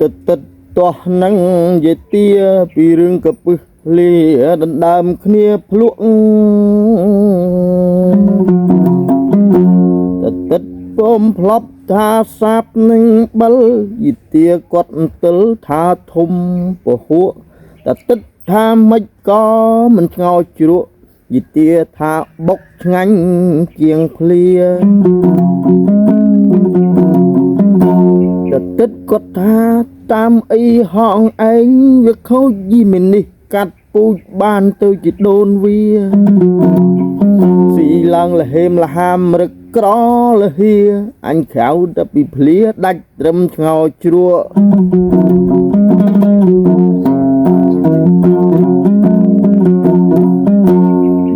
ទឹកទាស់នឹងយេទាពីរឿងកពឹសលាដណ្ដើមគ្នាភ្លក់ទឹកពុំផ្លប់ថាសាបនឹងបិលយេទាគាត់អន្ទិលថាធំពហួទឹកថាមិនក៏មិនឆ្ងោជ្រក់យេទាថាបុកឆ្ងាញ់ជាងភ្លាទឹកគាត់ថាតាមអីហងឯងវាខូចយីមិនេះកាត់ពូជបានទៅជាដូនវាស៊ីឡើងលហេមលហាមរឹកក្រលហៀអញក្រៅតែពីភ្លាដាច់ត្រឹមឆ្ងោជ្រក់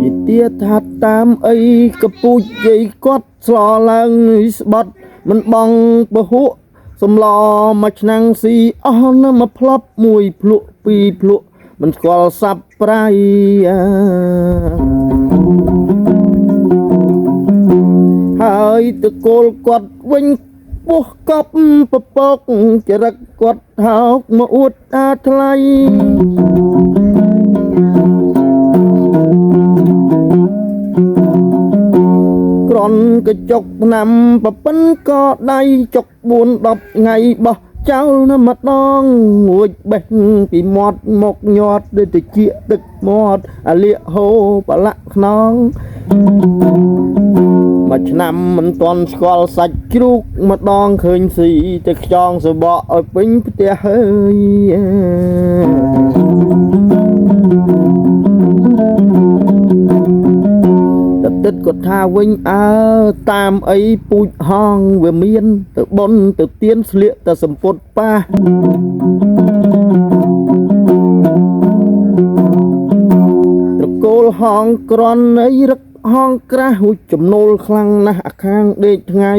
យេទាថាតាមអីកពូជយាយគាត់ស្លឡើងស្បត់មិនបងពហុសំឡមួយឆ្នាំងស៊ីអស់ណាមកផ្លប់មួយភ្លក់ពីរភ្លក់មិនស្គាល់សាប់ប្រៃហើយតកូលគាត់វិញពោះកប់ពពកចរិតគាត់ហោកមកអួតអាថ្លៃក្រនកញ្ចុកឆ្នាំប្រពន្ធក៏ដៃចុក4-10ថ្ងៃបោះចោលណាម្ដងរួចបេះពីមាត់មកញាត់ដូចតិចទឹកមាត់អាលៀកហូប្រឡាក់ខ្នងមួយឆ្នាំមិនទាន់ស្គាល់សាច់ជ្រូកម្ដងឃើញស៊ីទៅខ្យងសបកឲ្យពេញផ្ទះហើយទឹកគាត់ថាវិញតាមអីពូជហងវាមានទៅបុនទៅទៀនស្លៀកទៅសម្ពុតប៉ះត្រកូលហងក្រន់អីរឹកហងក្រាស់ហួចចំណូលខ្លាំងណាស់អាខាងដេកថ្ងៃ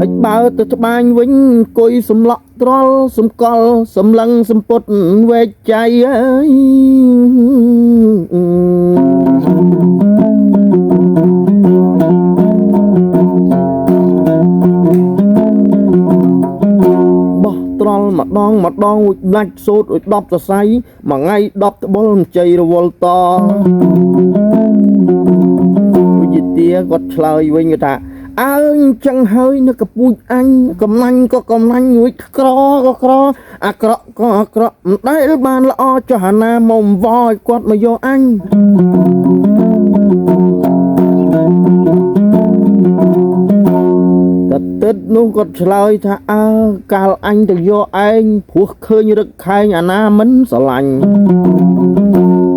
អិចបើទៅត្បាញវិញអង្គុយសំឡក់ត្រល់សំកល់សំឡឹងសម្ពុតវែកចៃអើយត្រល់ម្ដងដាច់សូត្រឲ្យ10សរសៃមួយថ្ងៃ10ត្បុលជ័យរវល់តវិជាទាគាត់ឆ្លើយវិញថាអើអញ្ចឹងហើយនៅកពូជអញកំណាញ់ក៏កំណាញ់រួចក្រក៏ក្រអាក្រក់ក៏អាក្រក់មិនដែលបានល្អចុះអាណាមកវ៉ឲ្យគាត់មកយកអញទឹកនោះគាត់ឆ្លើយថាកាលអញទៅយកឯងព្រោះឃើញរឹកខែងអាណាមិនស្រឡាញ់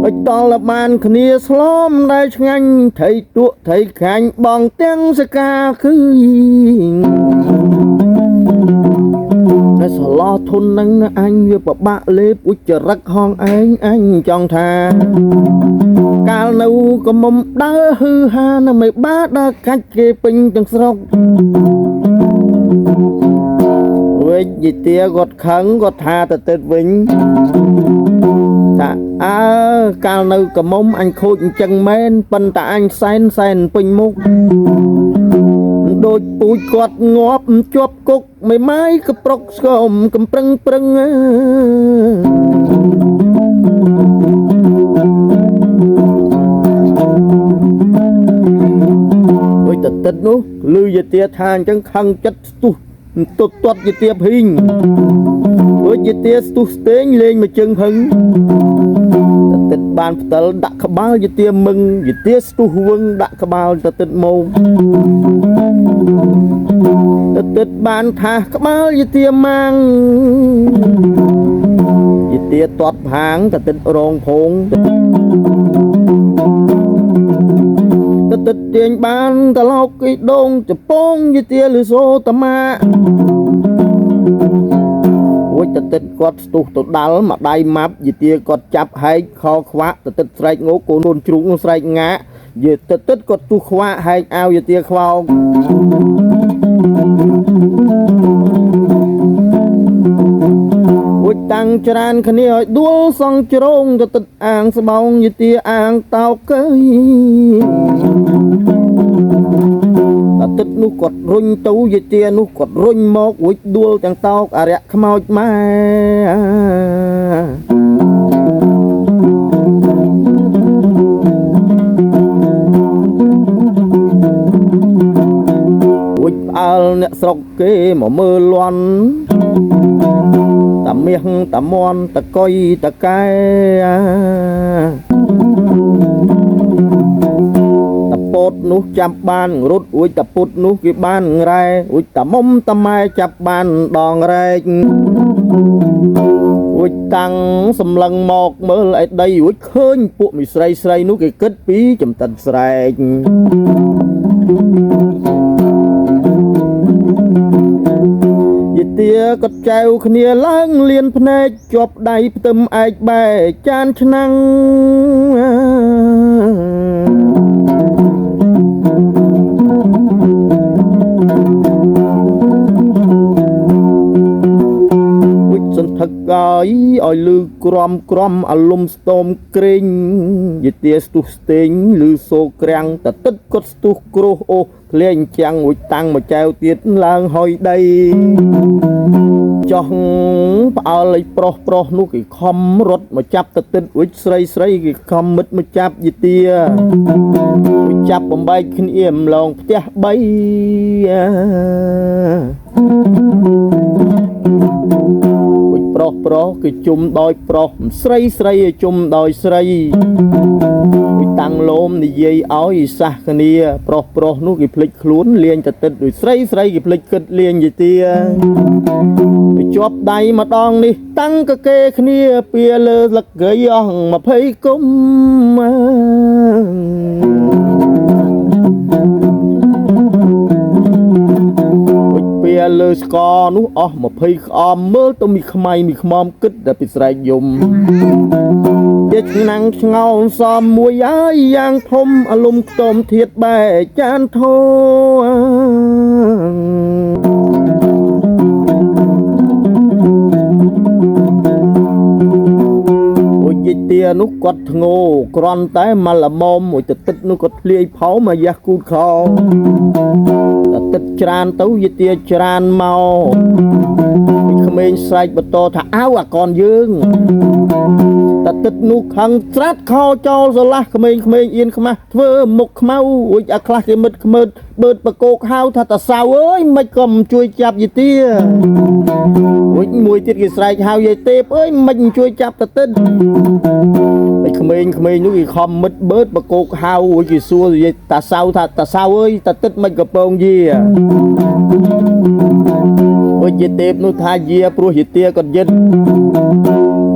អិចតលបានគ្នាស្លមដែលឆ្ងាញ់ថៃទក់ថៃខាញ់បងទាំងសកាគឺតែស្លោធុននឹងអញវាពិបាកលេបឧចរិកហងឯងអញចង់ថាកាលនៅក៏មុំដើរហឺហានៅមិនបាដើរកាច់គេពេញទាំងស្រុកវិញយេទាគាត់ខឹងគាត់ថាទៅទឹកវិញថាកាលនៅក៏មុំអញខូចអញ្ចឹងមែនប៉ុន្តែអញសែនពេញមុខដូចពូជគាត់ងាប់ជាប់គុកមិនម៉ាយក៏ប្រុកស្គមកំប្រឹងដូចទៅទឹកនោះលឺយេទាថាអញ្ចឹងខឹងចិត្តស្ទុះទាត់យេទាភីងដូចយេទាស្ទុះស្ទេងលេងមកជើងហឹងទឹកបានផ្តិលដាក់ក្បាលយេទាមឹងយេទាស្ទុះវឹងដាក់ក្បាលទៅទឹកមកទឹកបានថាក្បាលយេទាម៉ាងយេទាទាត់ផាងទៅទឹករងភងទឹកទាញបានត្រឡោកគីដងចពងយេទាលឺសូតម៉ារួចទឹកគាត់ស្ទុះទៅដាល់មកដៃម៉ាប់យេទាគាត់ចាប់ហែកខខ្វាក់ទឹកស្រែកងោកកូនជ្រូកនោះស្រែកងាយេទឹកគាត់ទុះខ្វាក់ហែកអាវយេទាខ្វោករួចតាំងច្រានគ្នាឲ្យដួលសងជ្រងទៅទឹកអាងស្បោងយេទាអាងតោកកើយ តែទឹកនោះគាត់រុញទៅយាយទានោះគាត់រុញមករួចដួលទាំងតោកអរិយខ្មោចម៉ែរួចផ្អើលអ្នកស្រុកគេមកមើលលាន់តាមាសតាមន់តកុយតកែតពុតនោះចាប់បានរត់រួចតពុតនោះគេបានរ៉ែរួចតមុំតម៉ែចាប់បានដងរែករួចតាំងសម្លឹងមកមើលឯដីរួចឃើញពួកមីស្រីនោះគេគិតពីចំតិនស្រែកយាយទាក៏ចែវគ្នាឡើងលៀនភ្នែកជាប់ដៃផ្ទឹមឯកបែកចានឆ្នាំងសន្ធឹកឲ្យលឺក្រំអលំស្ទមក្រែងយាយទាស្ទុះស្ទេងលឺសូក្រាំងតទឹកគាត់ស្ទុះគ្រោះអូសភ្លេងចាំងរួចតាំងមកចែវទៀតឡើងហុយដីចោះផ្អើលឲ្យប្រុសនោះគេខំរត់មកចាប់តទឹករួចស្រីគេខំមិតមកចាប់យាយទារួចចាប់បំបែកគ្នាម្លងផ្ទះ3ប្រុសគឺជុំដោយប្រុសស្រីឲ្យជុំដោយស្រីគេតាំងលោមនិយាយឲ្យសះគ្នាប្រុសនោះគេភ្លេចខ្លួនលាងតទឹកដោយស្រីគេភ្លេចគិតលាងយាយទាគេជាប់ដៃម្ដងនេះតាំងកកេគ្នាពីលើលឹកកៃអស់20គុំពេលលើស្កនោះអស់20ក្អមមើលទៅមីខ្មៃមីខ្មមគិតតែពីស្រែកយំជាឆ្នាំងឆ្ងោសមមួយហើយយ៉ាងធំអលំខ្ទមធាតបែចានធោយាយទានោះគាត់ធ្ងោក្រន់តែមកល្មមមួយទឹកនោះគាត់ធ្លាយផោមកយ៉ាស់គូតខោទឹកច្រើនទៅយាយទាច្រើនមកក្មេងស្រែកបន្តថាអើអាកនយើងតែទឹកនោះខឹងត្រាត់ខោចោលស្រឡះក្មេងអៀនខ្មាស់ធ្វើមុខខ្មៅរួចអាខ្លះគេមិតខ្មើតបឺតបកោកហៅថាតាសៅអើយមិនក៏មិនជួយចាប់យាយទារួចមួយទៀតគេស្រែកហៅយាយទេពអើយមិនជួយចាប់តទឹកហើយក្មេងនោះគេខំមិតបឺតបកោកហៅរួចគេសួរយាយតាសៅថាតាសៅអើយតទឹកមិនកំពងយាអូយយាយទេពនោះថាយាព្រោះយាយទាគាត់យិត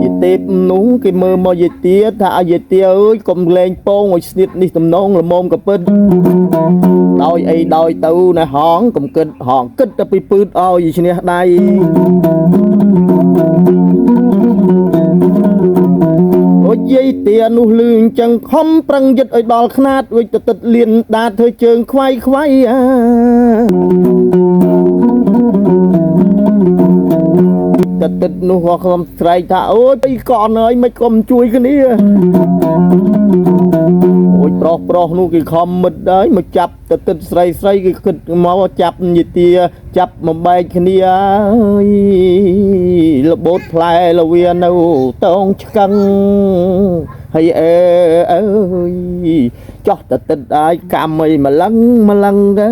យាយទេពនោះគេមើលមកយាយទាថាឲ្យយាយទាអើយកុំលែងពងឲ្យស្នៀតនេះតំណងល្មមកពិតដោយអីដោយទៅណែហងកុំគិតហងគិតតែពីពឺតឲ្យឈ្នះដៃអូយយាយទានោះលឺអញ្ចឹងខំប្រឹងយិតឲ្យដល់ខ្នាតរួចទៅទឹកលៀនដាតធ្វើជើងខ្វាយទឹកនោះក៏ខ្ញុំស្រែកថាអូយពីកនហើយមិនក៏មិនជួយគ្នាអូយប្រុសនោះគេខំមិតហើយមកចាប់ទឹកស្រីគេគិតមកចាប់យាយទាចាប់មកបែកគ្នាហើយរបូតផ្លែលវានៅតងឆ្កឹងហើយអើយចោះទឹកអាយកម្មអីម្លឹងទៅ